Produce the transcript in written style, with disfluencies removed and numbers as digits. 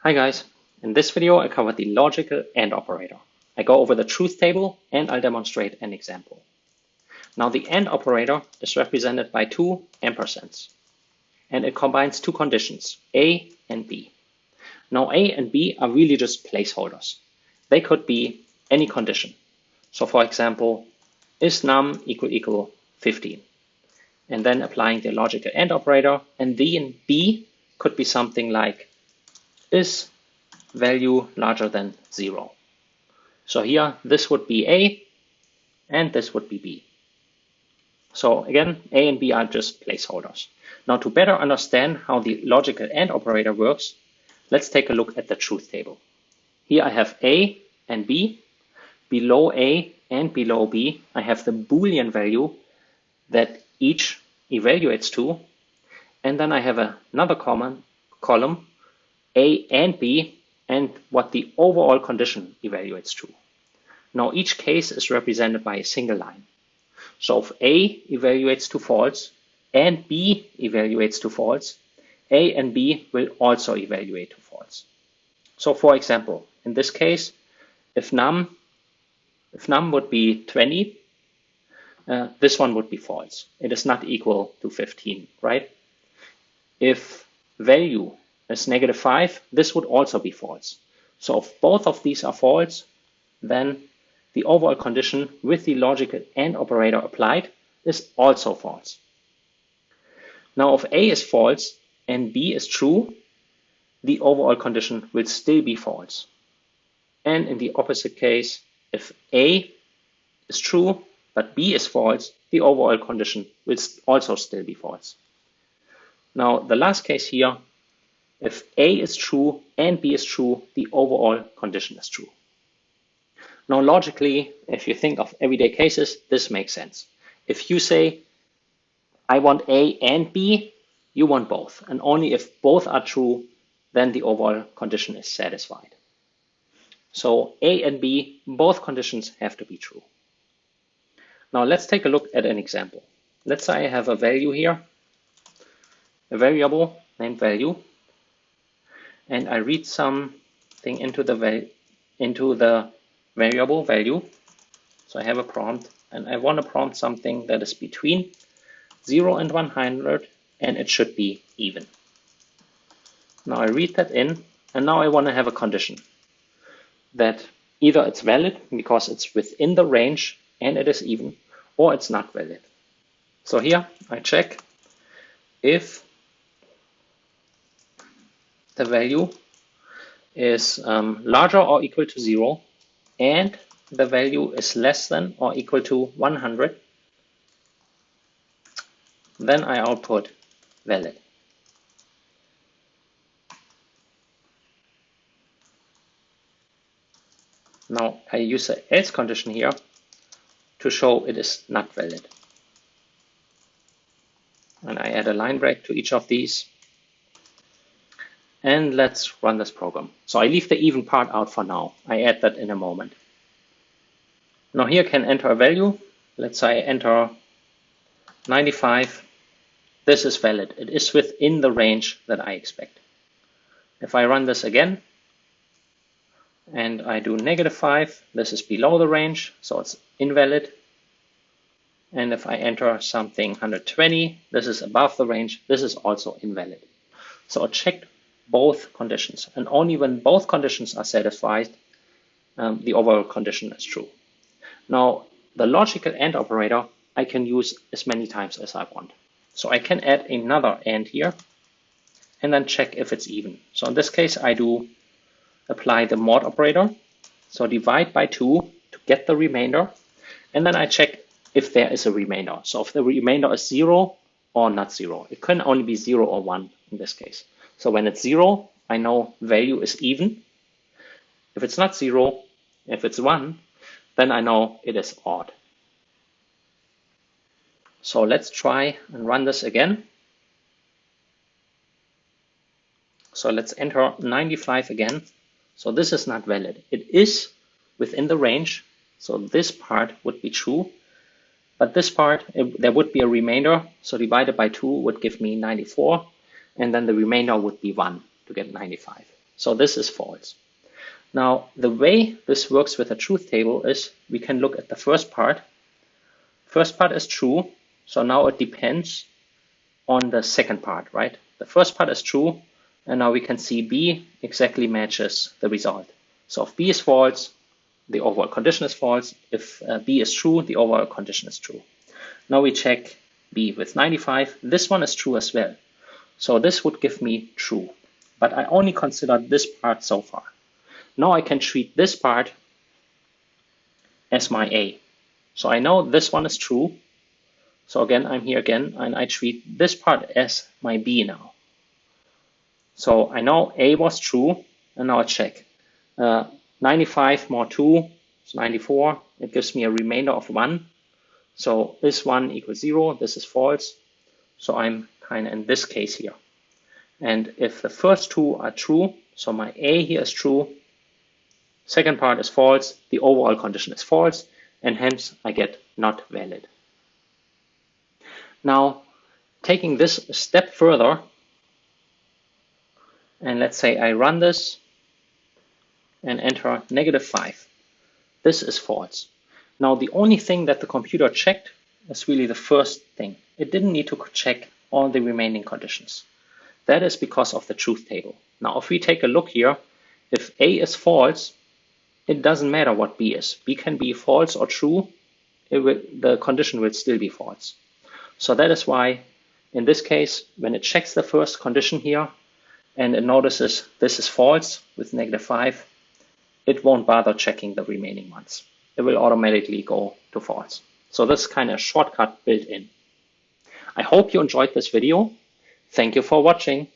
Hi guys, in this video I cover the logical AND operator. I go over the truth table and I'll demonstrate an example. Now the AND operator is represented by two ampersands and it combines two conditions, A and B. Now A and B are really just placeholders. They could be any condition. So for example, is num equal 15? And then applying the logical AND operator, and D and B could be something like is value larger than 0. So here this would be A and this would be B. So again, A and B are just placeholders. Now to better understand how the logical AND operator works, let's take a look at the truth table. Here I have A and B. Below A and below B, I have the Boolean value that each evaluates to. And then I have another column, A and B, and what the overall condition evaluates to. Now each case is represented by a single line. So if A evaluates to false and B evaluates to false, A and B will also evaluate to false. So for example, in this case, if num would be 20, this one would be false. It is not equal to 15, right? If value is -5, this would also be false. So if both of these are false, then the overall condition with the logical AND operator applied is also false. Now if A is false and B is true, the overall condition will still be false. And in the opposite case, if A is true but B is false, the overall condition will also still be false. Now the last case here, if A is true and B is true, the overall condition is true. Now logically, if you think of everyday cases, this makes sense. If you say, I want A and B, you want both. And only if both are true, then the overall condition is satisfied. So A and B, both conditions have to be true. Now let's take a look at an example. Let's say I have a value here, a variable named value, and I read something into the variable value. So I have a prompt and I want to prompt something that is between 0 and 100 and it should be even. Now I read that in and now I want to have a condition that either it's valid because it's within the range and it is even, or it's not valid. So here I check if the value is larger or equal to 0 and the value is less than or equal to 100, then I output valid. Now I use the else condition here to show it is not valid. And I add a line break to each of these. And let's run this program. So I leave the even part out for now. I add that in a moment. Now here I can enter a value. Let's say I enter 95. This is valid. It is within the range that I expect. If I run this again and I do -5, this is below the range, so it's invalid. And if I enter something 120, this is above the range, this is also invalid. So I checked both conditions, and only when both conditions are satisfied, the overall condition is true. Now, the logical AND operator I can use as many times as I want. So I can add another AND here and then check if it's even. So in this case, I do apply the mod operator. So divide by 2 to get the remainder. And then I check if there is a remainder. So if the remainder is 0 or not 0. It can only be 0 or 1 in this case. So when it's 0, I know value is even. If it's not 0, if it's 1, then I know it is odd. So let's try and run this again. So let's enter 95 again. So this is not valid. It is within the range. So this part would be true. But this part, there would be a remainder. So divided by 2 would give me 94. And then the remainder would be 1 to get 95. So this is false. Now, the way this works with a truth table is we can look at the first part. First part is true, so now it depends on the second part, right? The first part is true, and now we can see B exactly matches the result. So if B is false, the overall condition is false. If B is true, the overall condition is true. Now we check B with 95. This one is true as well. So this would give me true, but I only considered this part so far. Now I can treat this part as my A. So I know this one is true. So again, I'm here again, and I treat this part as my B now. So I know A was true, and now I check. 95 more 2 is 94. It gives me a remainder of 1. So this 1 equals 0. This is false. So I'm kind of in this case here. And if the first two are true, so my A here is true, second part is false, the overall condition is false, and hence I get not valid. Now, taking this a step further, and let's say I run this and enter -5. This is false. Now, the only thing that the computer checked is really the first thing. It didn't need to check all the remaining conditions. That is because of the truth table. Now, if we take a look here, if A is false, it doesn't matter what B is. B can be false or true. The condition will still be false. So that is why, in this case, when it checks the first condition here, and it notices this is false with -5, it won't bother checking the remaining ones. It will automatically go to false. So this is kind of a shortcut built in. I hope you enjoyed this video. Thank you for watching.